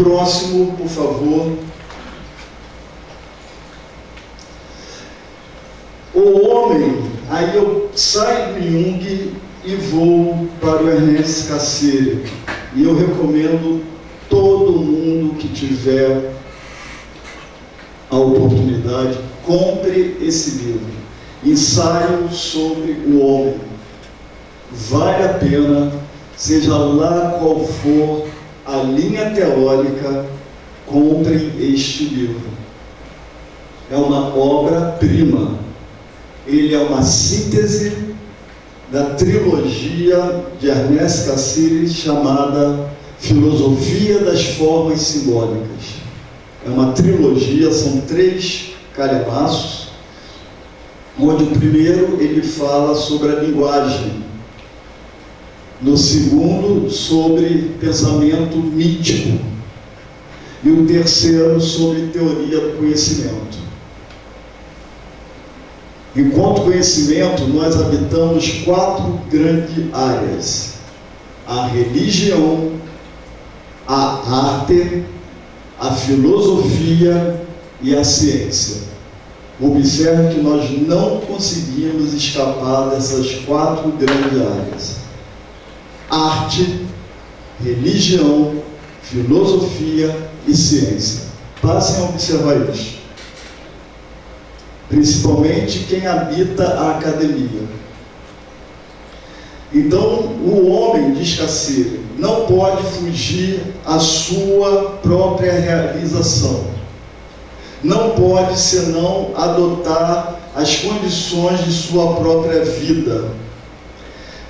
Próximo, por favor. O homem, aí eu saio do Jung e vou para o Ernest Cassirer. E eu recomendo todo mundo que tiver a oportunidade, compre esse livro. Ensaio sobre o homem. Vale a pena, seja lá qual for a linha teórica, comprem este livro. É uma obra-prima. Ele é uma síntese da trilogia de Ernest Cassirer chamada Filosofia das Formas Simbólicas. É uma trilogia, são 3 calhamaços, onde o primeiro ele fala sobre a linguagem, no segundo sobre pensamento mítico e o terceiro sobre teoria do conhecimento. Enquanto conhecimento, nós habitamos 4 grandes áreas: a religião, a arte, a filosofia e a ciência. Observe que nós não conseguimos escapar dessas 4 grandes áreas: arte, religião, filosofia e ciência. Passem a observar isso. Principalmente quem habita a academia. Então, o homem, diz Cassirer, não pode fugir à sua própria realização. Não pode, senão, adotar as condições de sua própria vida.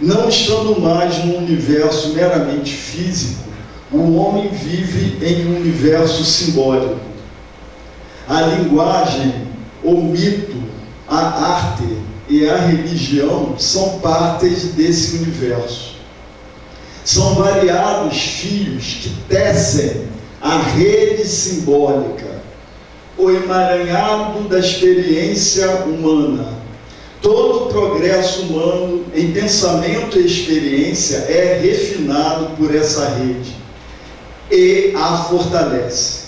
Não estando mais num universo meramente físico, o homem vive em um universo simbólico. A linguagem, o mito, a arte e a religião são partes desse universo. São variados fios que tecem a rede simbólica, o emaranhado da experiência humana. Todo o progresso humano em pensamento e experiência é refinado por essa rede e a fortalece.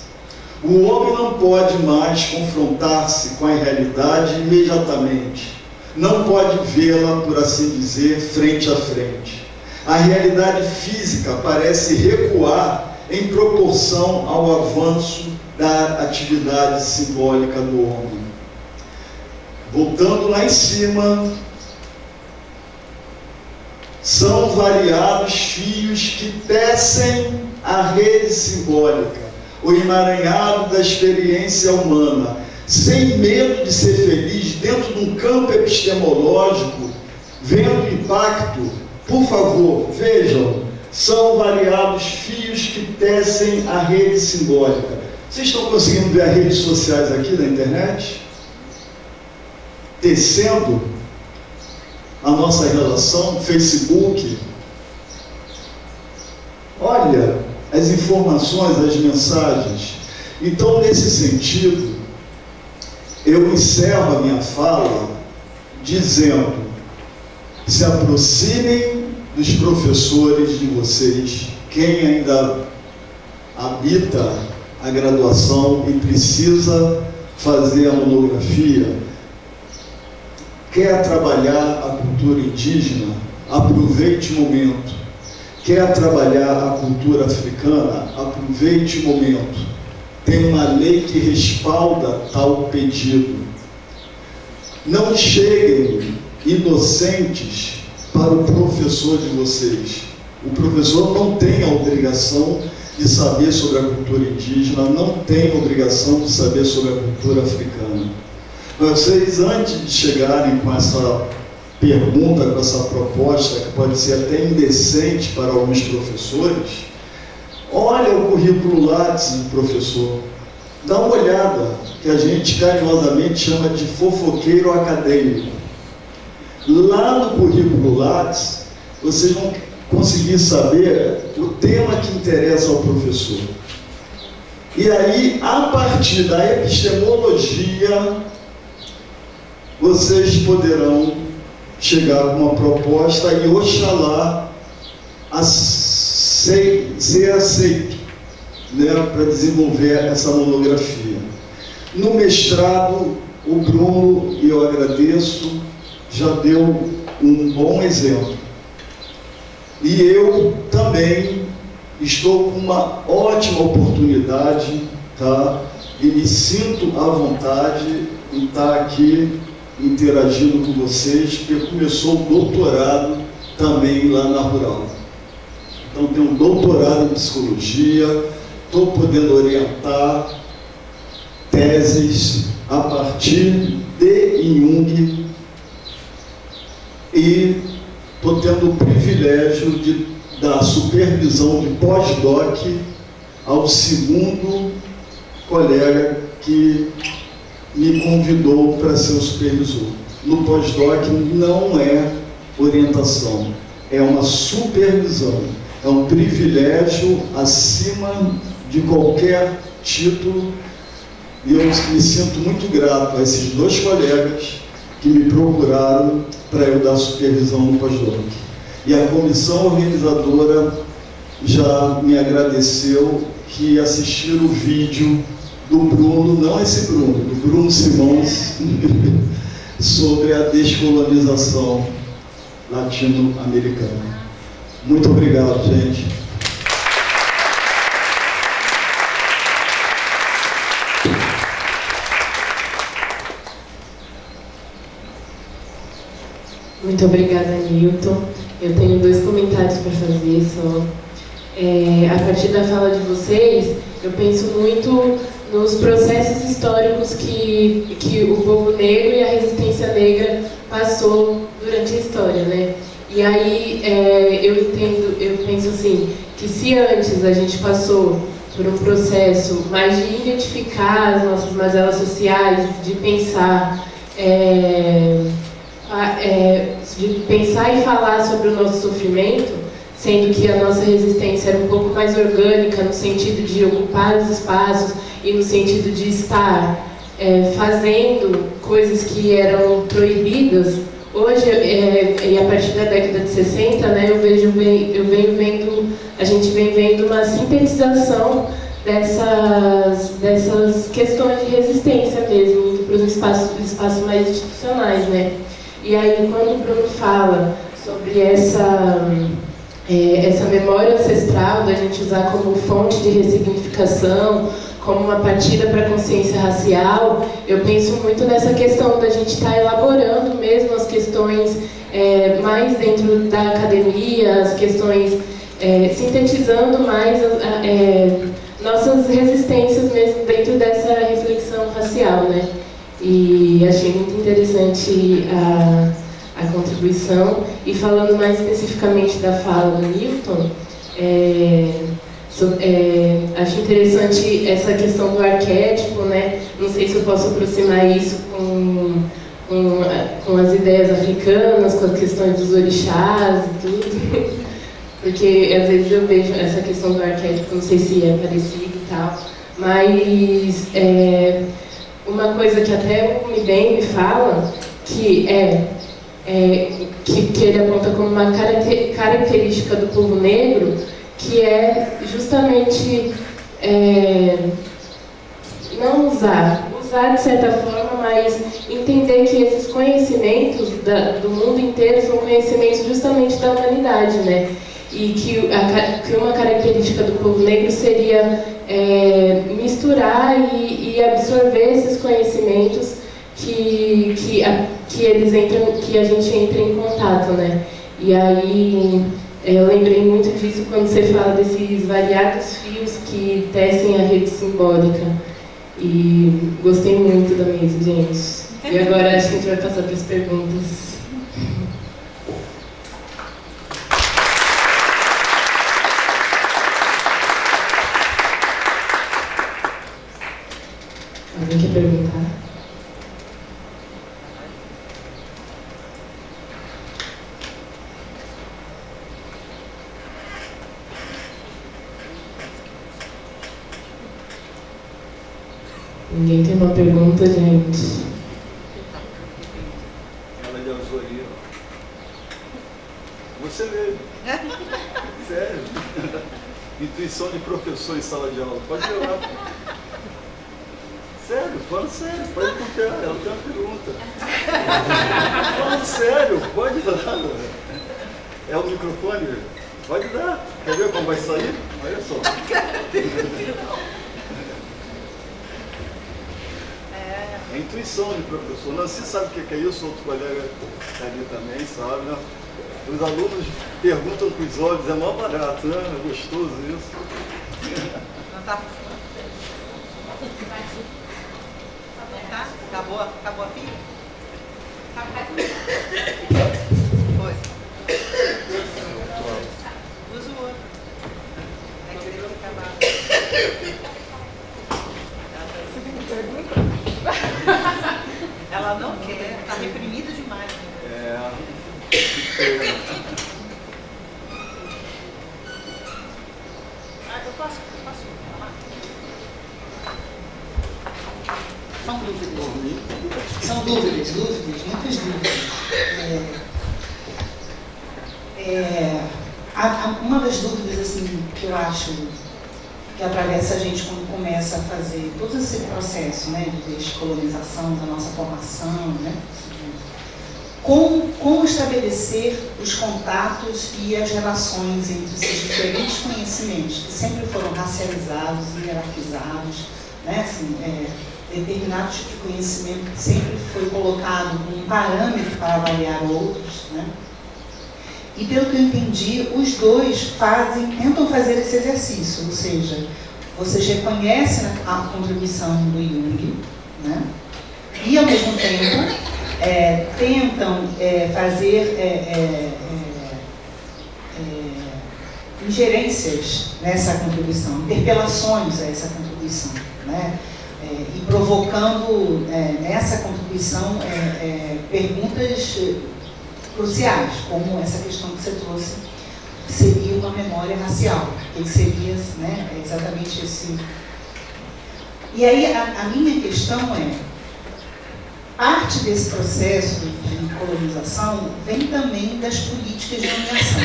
O homem não pode mais confrontar-se com a realidade imediatamente. Não pode vê-la, por assim dizer, frente a frente. A realidade física parece recuar em proporção ao avanço da atividade simbólica do homem. Voltando lá em cima, são variados fios que tecem a rede simbólica, o emaranhado da experiência humana, sem medo de ser feliz dentro de um campo epistemológico, vendo o impacto. Por favor, vejam, são variados fios que tecem a rede simbólica. Vocês estão conseguindo ver as redes sociais aqui da internet? Tecendo a nossa relação, Facebook. Olha as informações, as mensagens. Então, nesse sentido, eu encerro a minha fala dizendo: se aproximem dos professores de vocês, quem ainda habita a graduação e precisa fazer a monografia, quer trabalhar a cultura indígena, aproveite o momento. Quer trabalhar a cultura africana, aproveite o momento. Tem uma lei que respalda tal pedido. Não cheguem inocentes para o professor de vocês. O professor não tem a obrigação de saber sobre a cultura indígena, não tem a obrigação de saber sobre a cultura africana. Mas vocês, antes de chegarem com essa pergunta, com essa proposta, que pode ser até indecente para alguns professores, olha o currículo Lattes do professor, dá uma olhada, que a gente carinhosamente chama de fofoqueiro acadêmico. Lá no currículo Lattes, vocês vão conseguir saber o tema que interessa ao professor. E aí, a partir da epistemologia, vocês poderão chegar com uma proposta e, oxalá, ser aceito né, para desenvolver essa monografia. No mestrado, o Bruno, e eu agradeço, já deu um bom exemplo. E eu também estou com uma ótima oportunidade, tá? E me sinto à vontade em estar aqui interagindo com vocês, porque começou o doutorado também lá na Rural. Então, tenho um doutorado em psicologia, estou podendo orientar teses a partir de Jung e estou tendo o privilégio de dar supervisão de pós-doc ao segundo colega que me convidou para ser o supervisor. No pós-doc não é orientação, é uma supervisão, é um privilégio acima de qualquer título, e eu me sinto muito grato a esses dois colegas que me procuraram para eu dar supervisão no pós-doc. E a comissão organizadora já me agradeceu, que assistiram o vídeo do Bruno, não esse Bruno, do Bruno Simões, sobre a descolonização latino-americana. Muito obrigado, gente. Muito obrigada, Nilton. Eu tenho 2 comentários para fazer só. A partir da fala de vocês, eu penso muito nos processos históricos que o povo negro e a resistência negra passou durante a história, né? E aí eu penso assim, que se antes a gente passou por um processo mais de identificar as nossas mazelas sociais, de pensar e falar sobre o nosso sofrimento, sendo que a nossa resistência era um pouco mais orgânica, no sentido de ocupar os espaços e no sentido de estar fazendo coisas que eram proibidas. Hoje, e a partir da década de 60, né, a gente vem vendo uma sintetização dessas questões de resistência mesmo, para os espaços mais institucionais, né? E aí, quando o Bruno fala sobre essa memória ancestral, da gente usar como fonte de ressignificação, como uma partida para a consciência racial, eu penso muito nessa questão da gente estar elaborando mesmo as questões mais dentro da academia, as questões sintetizando mais nossas resistências mesmo dentro dessa reflexão racial, né? E achei muito interessante a contribuição. E falando mais especificamente da fala do Nilton, acho interessante essa questão do arquétipo, né? Não sei se eu posso aproximar isso com as ideias africanas, com as questões dos orixás e tudo, porque às vezes eu vejo essa questão do arquétipo, não sei se é parecido e tal, mas uma coisa que até o Mbembe fala, que ele aponta como uma característica do povo negro, que é justamente não usar de certa forma, mas entender que esses conhecimentos do mundo inteiro são conhecimentos justamente da humanidade, né? E que uma característica do povo negro seria misturar e absorver esses conhecimentos que a gente entra em contato, né? E aí eu lembrei muito disso quando você fala desses variados fios que tecem a rede simbólica. E gostei muito da mesa, gente. E agora acho que a gente vai passar para as perguntas. Alguém quer perguntar? Ninguém tem uma pergunta, gente? Ela de azul aí, ó. Você mesmo. Sério. Intuição de professor em sala de aula. Pode levar. Sério, fala sério, pode confiar, ela tem uma pergunta. Fala sério, pode dar. É o microfone? Pode dar. Quer ver como vai sair? Olha só. É intuição de professor. Nancy sabe o que é isso, outro colega ali também sabe, né? Os alunos perguntam com os olhos, é mó barato, né? É gostoso isso. Não tá? Tá? Acabou a pilha? Foi. Usa o outro. É que ele acabar. Ela não quer, tá reprimida demais. Né? Eu posso falar? São dúvidas, muitas dúvidas. Uma das dúvidas assim, que eu acho que atravessa a gente quando começa a fazer todo esse processo, né, de descolonização da nossa formação, né, como estabelecer os contatos e as relações entre esses diferentes conhecimentos que sempre foram racializados e hierarquizados, né, assim, determinado tipo de conhecimento que sempre foi colocado como um parâmetro para avaliar outros, né? E pelo que eu entendi, os dois tentam fazer esse exercício, ou seja, vocês reconhecem a contribuição do Jung, né? E ao mesmo tempo tentam fazer ingerências nessa contribuição, interpelações a essa contribuição, né? E provocando nessa contribuição perguntas cruciais, como essa questão que você trouxe, que seria uma memória racial, que seria, né, exatamente esse... E aí a minha questão parte desse processo de colonização vem também das políticas de dominação,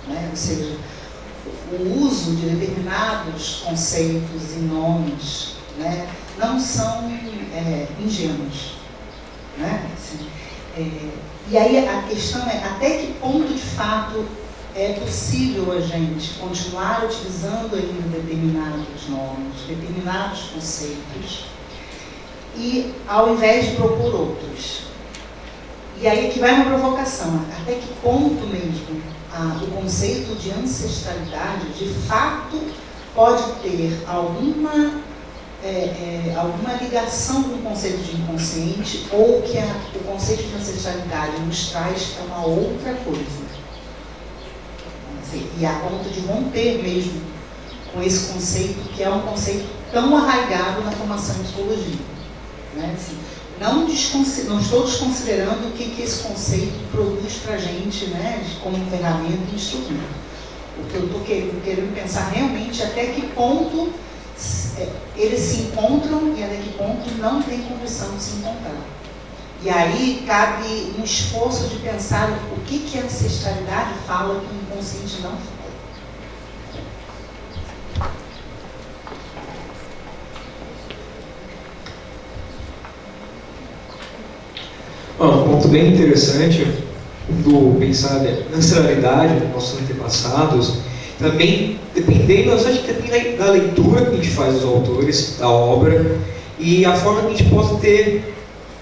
né? Ou seja, o uso de determinados conceitos e nomes, né, não são ingênuos, né? Assim, e aí a questão até que ponto de fato é possível a gente continuar utilizando ainda determinados nomes, determinados conceitos, e ao invés de propor outros. E aí que vai uma provocação, até que ponto mesmo o conceito de ancestralidade de fato pode ter alguma ligação com o conceito de inconsciente, ou que o conceito de ancestralidade nos traz uma outra coisa. Assim, e a ponto de romper mesmo com esse conceito, que é um conceito tão arraigado na formação em psicologia. Né? Assim, não estou desconsiderando o que esse conceito produz para a gente, né, como ferramenta e instrumento. O que eu estou querendo pensar realmente até que ponto eles se encontram e até que ponto não tem condição de se encontrar. E aí cabe um esforço de pensar o que a ancestralidade fala que o inconsciente não fala. Um ponto bem interessante do pensar na ancestralidade dos nossos antepassados, também dependendo da leitura que a gente faz dos autores, da obra, e a forma que a gente possa ter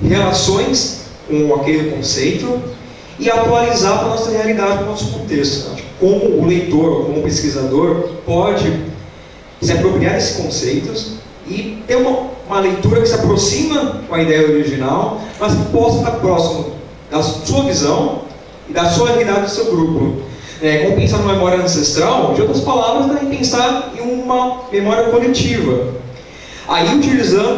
relações com aquele conceito e atualizar para a nossa realidade, para o nosso contexto. Como o leitor, como o pesquisador, pode se apropriar desses conceitos e ter uma leitura que se aproxima com a ideia original, mas que possa estar próximo da sua visão e da sua realidade do seu grupo. Como pensar numa memória ancestral, de outras palavras, também pensar em uma memória coletiva. Aí,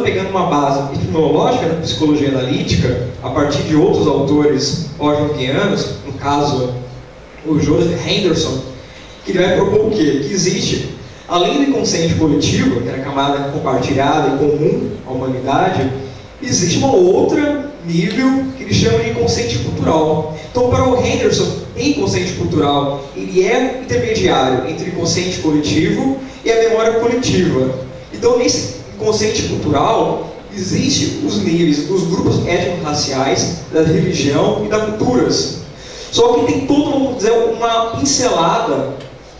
pegando uma base epistemológica da psicologia analítica, a partir de outros autores jungianos, no caso, o Joseph Henderson, que ele vai propor o quê? Que existe, além do inconsciente coletivo, que é a camada compartilhada e comum à humanidade, existe uma outra nível que ele chama de inconsciente cultural. Então, para o Henderson, tem inconsciente cultural, ele é intermediário entre o inconsciente coletivo e a memória coletiva. Então, nesse inconsciente cultural, existem os níveis dos grupos étnico-raciais, da religião e das culturas. Só que tem todo, vamos dizer, uma pincelada,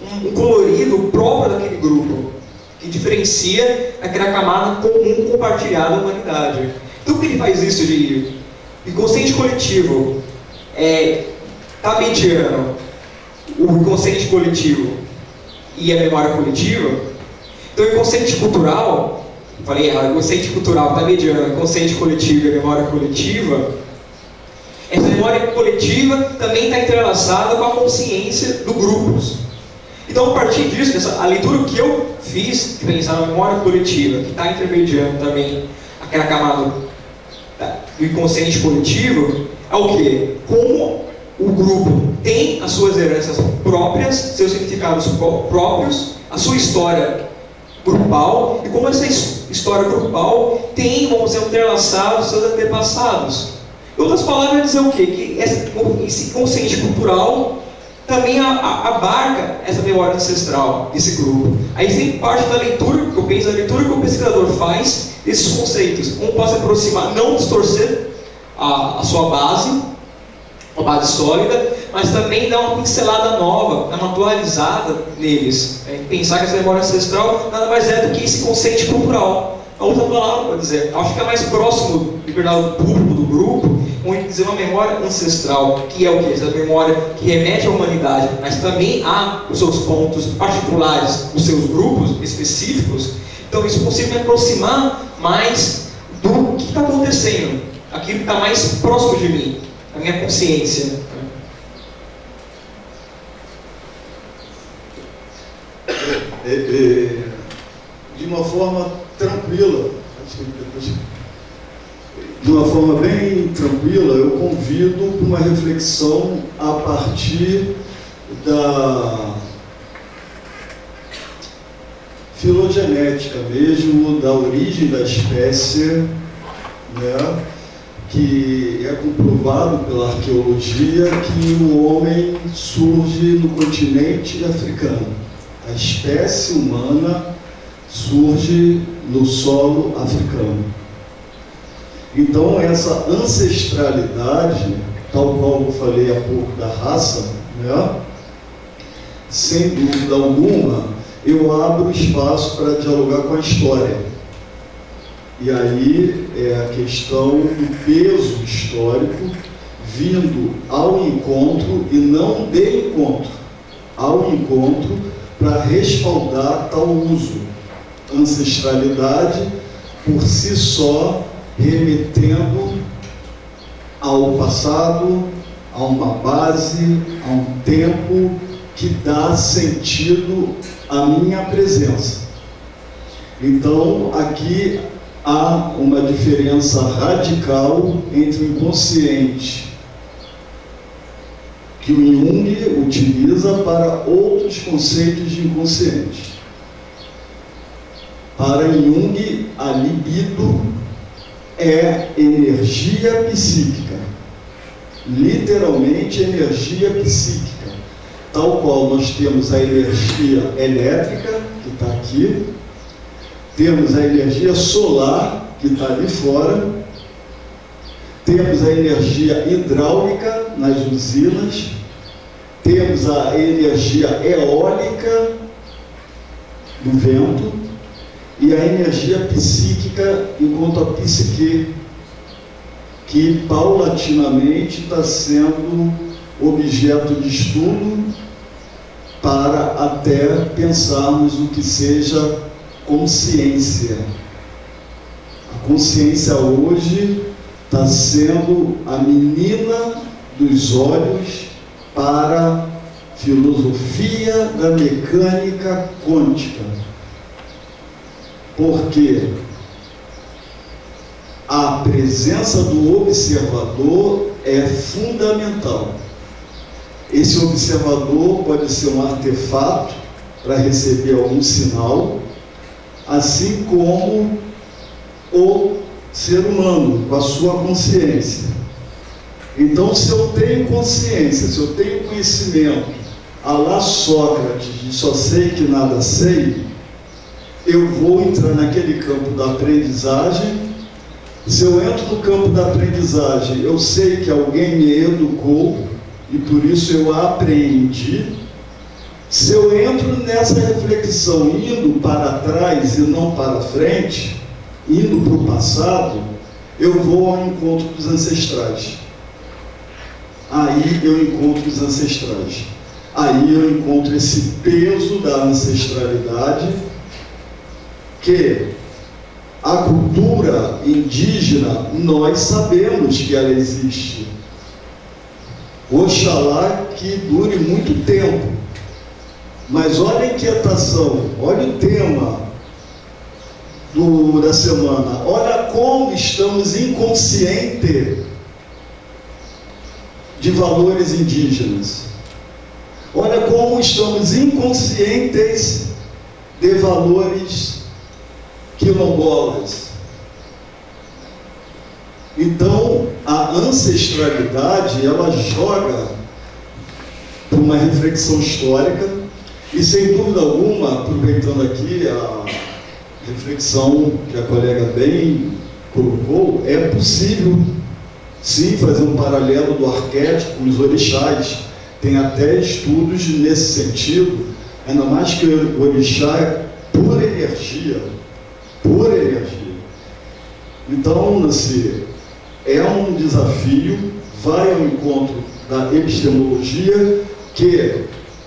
um colorido próprio daquele grupo, que diferencia aquela camada comum compartilhada da humanidade. Então, que ele faz isso de inconsciente coletivo, está mediando o inconsciente coletivo e a memória coletiva. Então, o inconsciente cultural, falei errado, o inconsciente cultural está mediando o inconsciente coletivo e a memória coletiva. Essa memória coletiva também está entrelaçada com a consciência do grupos. Então, a partir disso, a leitura que eu fiz, de pensar na memória coletiva, que está intermediando também aquela camada do inconsciente coletivo, é o quê? Como o grupo tem as suas heranças próprias, seus significados próprios, a sua história grupal, e como essa história grupal tem, vamos dizer, entrelaçado os seus antepassados. Em outras palavras, dizer o quê? Que esse consciente cultural também abarca essa memória ancestral desse grupo. Aí sempre parte da leitura que eu penso, da leitura que o pesquisador faz desses conceitos, como pode se aproximar, não distorcer a sua base, uma base sólida, mas também dar uma pincelada nova, uma atualizada neles. Pensar que essa memória ancestral nada mais é do que esse consciente cultural. A outra palavra, para dizer, acho que é mais próximo do verdade público do grupo, onde dizer uma memória ancestral, que é o quê? Essa memória que remete à humanidade, mas também há os seus pontos particulares, os seus grupos específicos. Então isso consigo me aproximar mais do que está acontecendo, aquilo que está mais próximo de mim, a minha consciência. De uma forma tranquila, de uma forma bem tranquila, eu convido para uma reflexão a partir da filogenética mesmo, da origem da espécie, né, que é comprovado pela arqueologia que o homem surge no continente africano. A espécie humana surge no solo africano. Então, essa ancestralidade, tal qual eu falei há pouco da raça, né, sem dúvida alguma, eu abro espaço para dialogar com a história. E aí é a questão do peso histórico vindo ao encontro e não de encontro, ao encontro para respaldar tal uso. Ancestralidade, por si só, remetendo ao passado, a uma base, a um tempo que dá sentido à minha presença. Então, aqui há uma diferença radical entre o inconsciente que o Jung utiliza para outros conceitos de inconsciente. Para Jung, a libido é energia psíquica, literalmente energia psíquica, tal qual nós temos a energia elétrica, que está aqui, temos a energia solar, que está ali fora, temos a energia hidráulica nas usinas, temos a energia eólica do vento, e a energia psíquica enquanto a psique, que paulatinamente está sendo objeto de estudo para até pensarmos o que seja consciência. A consciência hoje está sendo a menina dos olhos para a filosofia da mecânica quântica. Porque a presença do observador é fundamental. Esse observador pode ser um artefato para receber algum sinal, assim como o ser humano, com a sua consciência. Então, se eu tenho consciência, se eu tenho conhecimento a lá Sócrates, de só sei que nada sei, eu vou entrar naquele campo da aprendizagem. Se eu entro no campo da aprendizagem, eu sei que alguém me educou e por isso eu aprendi. Se eu entro nessa reflexão indo para trás e não para frente, indo para o passado, eu vou ao encontro dos ancestrais. Aí eu encontro os ancestrais. Aí eu encontro esse peso da ancestralidade, que a cultura indígena, nós sabemos que ela existe. Oxalá que dure muito tempo. Mas olha a inquietação, olha o tema da semana. Olha como estamos inconscientes de valores indígenas. Olha como estamos inconscientes de valores quilombolas. Então, a ancestralidade, ela joga para uma reflexão histórica e, sem dúvida alguma, aproveitando aqui a reflexão que a colega bem colocou, é possível, sim, fazer um paralelo do arquétipo com os orixás. Tem até estudos nesse sentido, ainda mais que o orixá é pura energia. Pura energia. Então, Nancy, é um desafio, vai ao encontro da epistemologia, que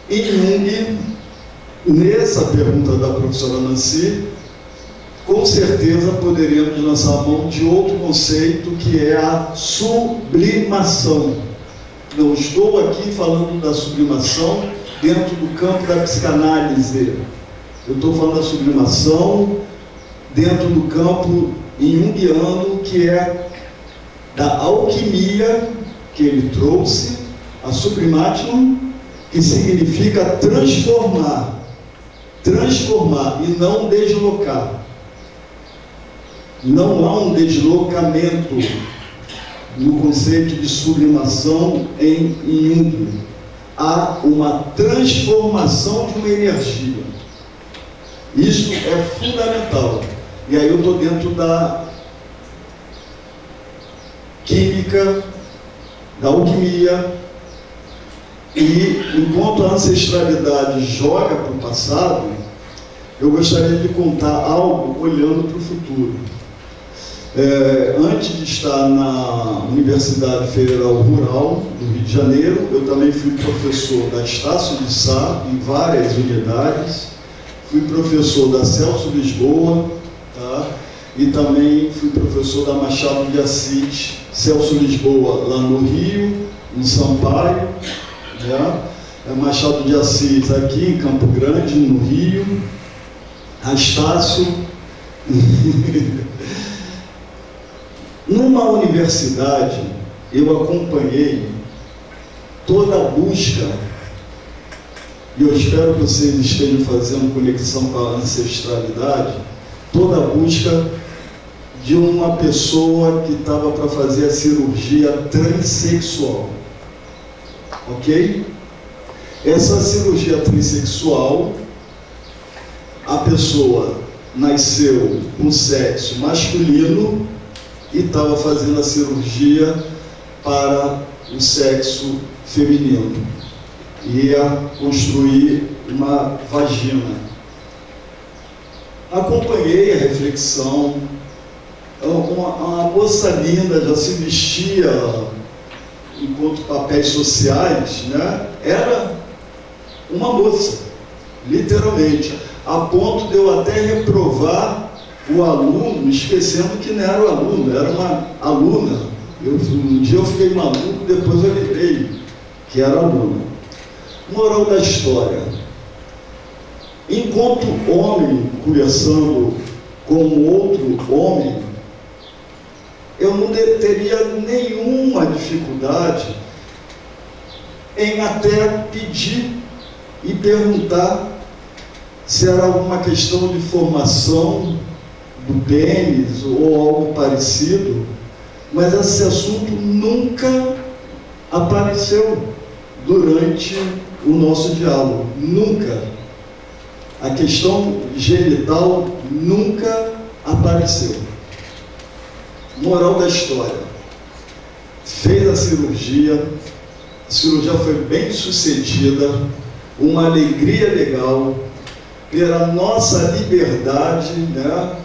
em Jung, nessa pergunta da professora Nancy, com certeza poderíamos lançar a mão de outro conceito, que é a sublimação. Não estou aqui falando da sublimação dentro do campo da psicanálise. Eu estou falando da sublimação dentro do campo junguiano, que é da alquimia que ele trouxe, a sublimation, que significa transformar e não deslocar. Não há um deslocamento no conceito de sublimação em Jung. Há uma transformação de uma energia. Isso é fundamental. E aí eu estou dentro da química, da alquimia, e enquanto a ancestralidade joga para o passado, eu gostaria de contar algo olhando para o futuro. Antes de estar na Universidade Federal Rural do Rio de Janeiro, eu também fui professor da Estácio de Sá, em várias unidades, fui professor da Celso Lisboa, tá? E também fui professor da Machado de Assis, Celso Lisboa lá no Rio, em Sampaio, né? Machado de Assis aqui em Campo Grande, no Rio, Estácio. Numa universidade, eu acompanhei toda a busca, e eu espero que vocês estejam fazendo conexão com a ancestralidade, toda a busca de uma pessoa que estava para fazer a cirurgia transexual. Ok? Essa cirurgia transexual, a pessoa nasceu com sexo masculino e estava fazendo a cirurgia para o sexo feminino. Ia construir uma vagina. Acompanhei a reflexão. Uma moça linda, já se vestia enquanto papéis sociais, né? Era uma moça, literalmente, a ponto de eu até reprovar o aluno, esquecendo que não era o aluno, era uma aluna. Um dia eu fiquei maluco, depois eu lembrei que era aluna. Moral da história: enquanto homem conversando com outro homem, eu não teria nenhuma dificuldade em até pedir e perguntar se era alguma questão de formação do pênis ou algo parecido, mas esse assunto nunca apareceu durante o nosso diálogo. Nunca. A questão genital nunca apareceu. Moral da história. Fez a cirurgia foi bem sucedida, uma alegria legal, pela nossa liberdade, né?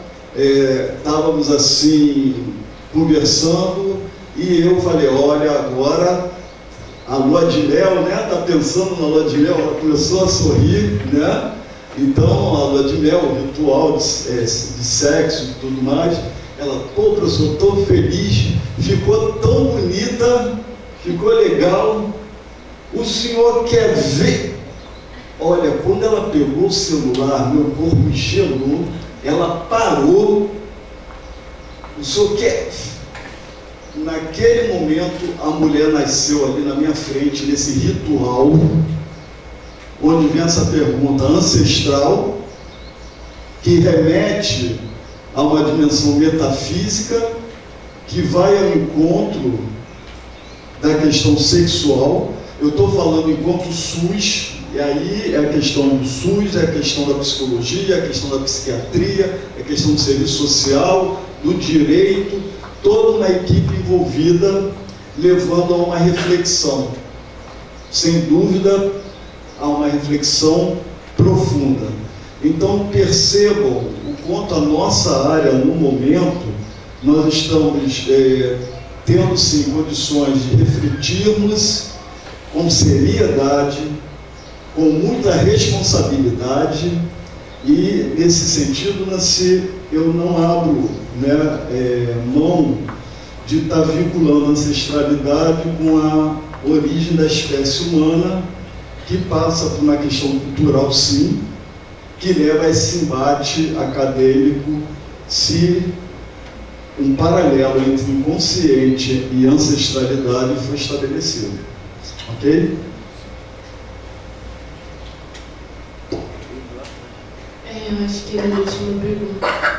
Estávamos assim, conversando, e eu falei, olha, agora a lua de mel, né? Está pensando na lua de mel, ela começou a sorrir, né? Então, a lua de mel, o ritual de sexo e tudo mais, ela, pô, professor, estou feliz, ficou tão bonita, ficou legal, o senhor quer ver? Olha, quando ela pegou o celular, meu corpo gelou, ela parou, o senhor quer? Naquele momento, a mulher nasceu ali na minha frente, nesse ritual, onde vem essa pergunta ancestral, que remete a uma dimensão metafísica, que vai ao encontro da questão sexual. Eu estou falando enquanto SUS, e aí é a questão do SUS, é a questão da psicologia, é a questão da psiquiatria, é a questão do serviço social, do direito, toda uma equipe envolvida, levando a uma reflexão. Sem dúvida, a uma reflexão profunda. Então, percebam o quanto a nossa área, no momento, nós estamos tendo, sim, condições de refletirmos com seriedade, com muita responsabilidade, e, nesse sentido, Nancy, eu não abro, né, mão de estar vinculando a ancestralidade com a origem da espécie humana, que passa por uma questão cultural, sim, que leva a esse embate acadêmico se um paralelo entre inconsciente e ancestralidade foi estabelecido. Ok? Eu acho que era a última pergunta.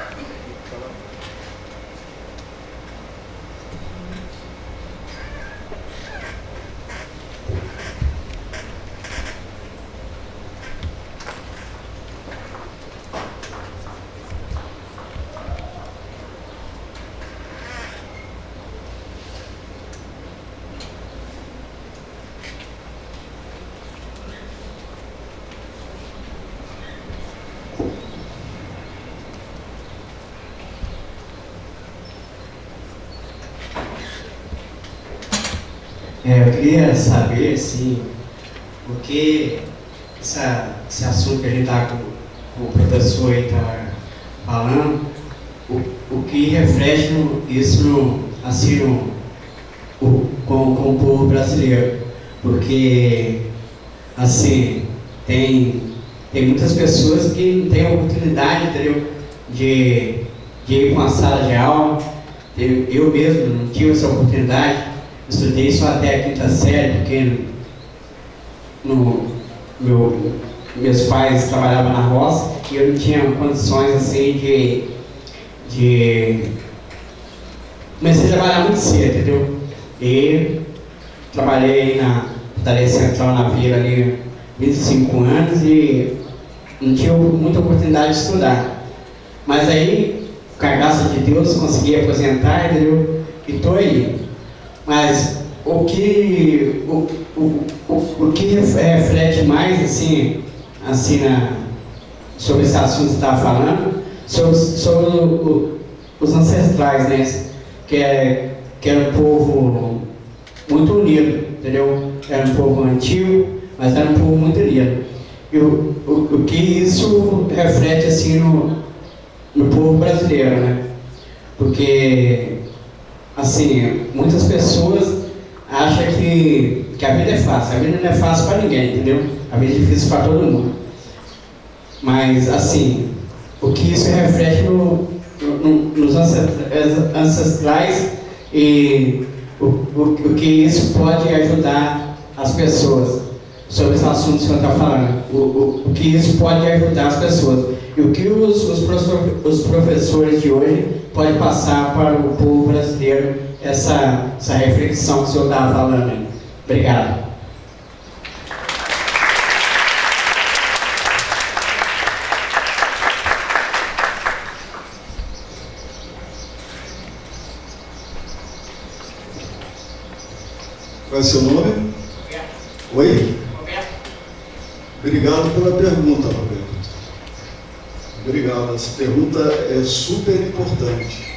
Eu queria saber, assim, o que esse assunto que a gente está com o professor aí está falando, o que reflete isso assim, com o povo brasileiro. Porque, assim, tem muitas pessoas que não têm a oportunidade, entendeu, de ir para uma sala de aula. Eu mesmo não tive essa oportunidade. Estudei só até a 5ª série, porque meus pais trabalhavam na roça e eu não tinha condições assim de... Comecei a trabalhar muito cedo, entendeu? E trabalhei na Tarefa Central na Vila ali 25 anos e não tinha muita oportunidade de estudar. Mas aí, com a graça de Deus, consegui aposentar, entendeu? E estou aí. Mas o que reflete mais sobre esse assunto que você estava falando, sobre os ancestrais, né? Que era um povo muito unido, entendeu? Era um povo antigo, mas era um povo muito unido. E o que isso reflete assim no povo brasileiro, né? Porque assim, muitas pessoas acham que a vida é fácil. A vida não é fácil para ninguém, entendeu? A vida é difícil para todo mundo. Mas, assim, o que isso reflete nos ancestrais e o que isso pode ajudar as pessoas sobre esse assunto que o senhor está falando. O que isso pode ajudar as pessoas. E o que os professores de hoje podem passar para o povo brasileiro essa reflexão que o senhor estava falando aí. Obrigado. Qual é seu nome? Roberto. Oi? Roberto. Obrigado pela pergunta, Roberto. Obrigado. Essa pergunta é super importante.